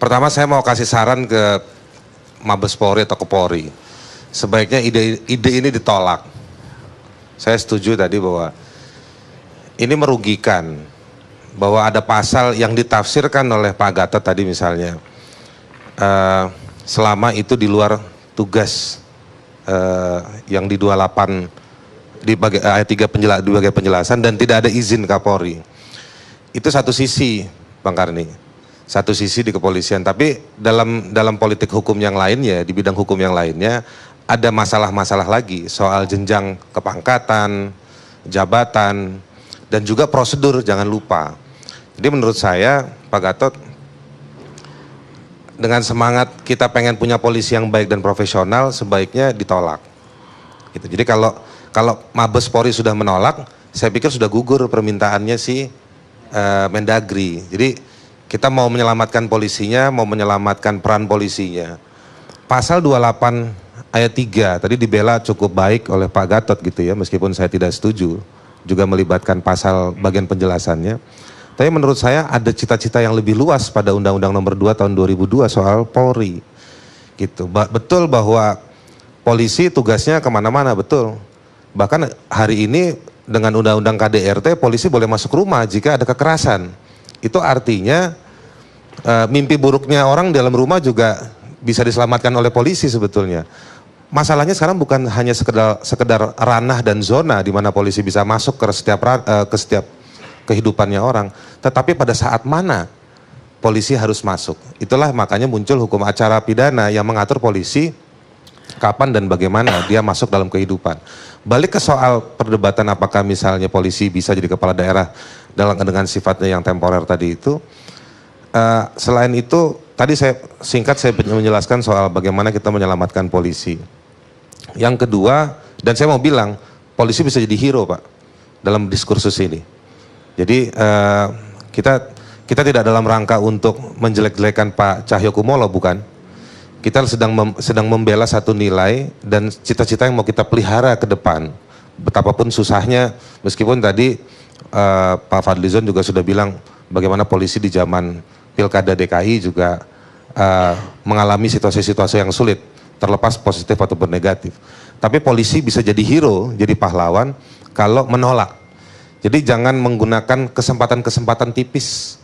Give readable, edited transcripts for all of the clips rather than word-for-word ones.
Pertama saya mau kasih saran ke Mabes Polri atau ke Polri. Sebaiknya ide ini ditolak. Saya setuju tadi bahwa ini merugikan, bahwa ada pasal yang ditafsirkan oleh Pak Gatot tadi misalnya, selama itu di luar tugas yang di 28 di ayat 3 di bagian penjelasan dan tidak ada izin Kapolri. Itu satu sisi, Bang Karni. Satu sisi di kepolisian, tapi dalam politik hukum yang lainnya, di bidang hukum yang lainnya ada masalah-masalah lagi soal jenjang kepangkatan, jabatan, dan juga prosedur, jangan lupa. Jadi menurut saya Pak Gatot, dengan semangat kita pengen punya polisi yang baik dan profesional, sebaiknya ditolak. Gitu. Jadi kalau Mabes Polri sudah menolak, saya pikir sudah gugur permintaannya si Mendagri. Jadi kita mau menyelamatkan polisinya, mau menyelamatkan peran polisinya. Pasal 28 ayat 3 tadi dibela cukup baik oleh Pak Gatot gitu ya, meskipun saya tidak setuju, juga melibatkan pasal bagian penjelasannya. Tapi menurut saya ada cita-cita yang lebih luas pada Undang-Undang Nomor 2 Tahun 2002 soal Polri. Gitu. Betul bahwa polisi tugasnya kemana-mana, betul. Bahkan hari ini dengan Undang-Undang KDRT, polisi boleh masuk rumah jika ada kekerasan. Itu artinya mimpi buruknya orang dalam rumah juga bisa diselamatkan oleh polisi sebetulnya. Masalahnya sekarang bukan hanya sekedar ranah dan zona di mana polisi bisa masuk ke setiap kehidupannya orang, tetapi pada saat mana polisi harus masuk. Itulah makanya muncul hukum acara pidana yang mengatur polisi kapan dan bagaimana dia masuk dalam kehidupan. Balik ke soal perdebatan apakah misalnya polisi bisa jadi kepala daerah dengan sifatnya yang temporer tadi itu. Selain itu, tadi saya menjelaskan soal bagaimana kita menyelamatkan polisi. Yang kedua, dan saya mau bilang, polisi bisa jadi hero Pak, dalam diskursus ini. Jadi kita tidak dalam rangka untuk menjelek-jelekan Pak Cahyokumolo, bukan. Kita sedang membela satu nilai dan cita-cita yang mau kita pelihara ke depan. Betapapun susahnya, meskipun tadi Pak Fadlizon juga sudah bilang bagaimana polisi di zaman Pilkada DKI juga mengalami situasi-situasi yang sulit, terlepas positif ataupun negatif. Tapi polisi bisa jadi hero, jadi pahlawan kalau menolak. Jadi jangan menggunakan kesempatan-kesempatan tipis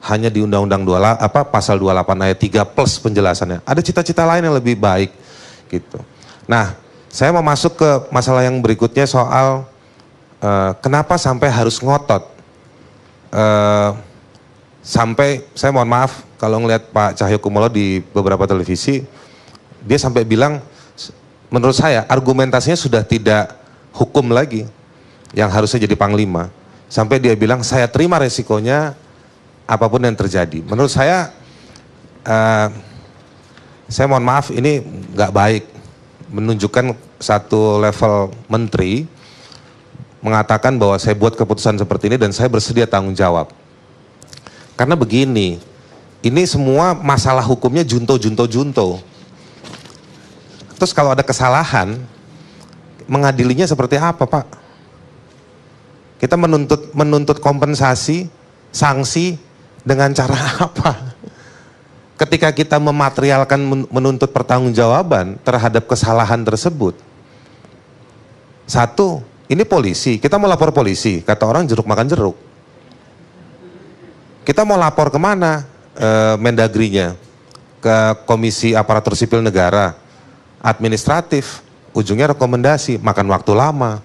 hanya di Undang-Undang pasal 28 ayat 3 plus penjelasannya. Ada cita-cita lain yang lebih baik gitu. Nah, saya mau masuk ke masalah yang berikutnya soal kenapa sampai harus ngotot. Sampai saya mohon maaf kalau ngelihat Pak Cahyokumolo di beberapa televisi, dia sampai bilang, menurut saya argumentasinya sudah tidak hukum lagi yang harusnya jadi panglima. Sampai dia bilang, saya terima resikonya apapun yang terjadi. Menurut saya mohon maaf ini nggak baik, menunjukkan satu level menteri mengatakan bahwa saya buat keputusan seperti ini dan saya bersedia tanggung jawab. Karena begini, ini semua masalah hukumnya junto. Terus kalau ada kesalahan, mengadilinya seperti apa Pak? Kita menuntut kompensasi, sanksi dengan cara apa? Ketika kita mematerialkan menuntut pertanggungjawaban terhadap kesalahan tersebut. Satu, ini polisi, kita mau lapor polisi, kata orang jeruk makan jeruk. Kita mau lapor kemana Mendagrinya? Ke Komisi Aparatur Sipil Negara, administratif, ujungnya rekomendasi, makan waktu lama.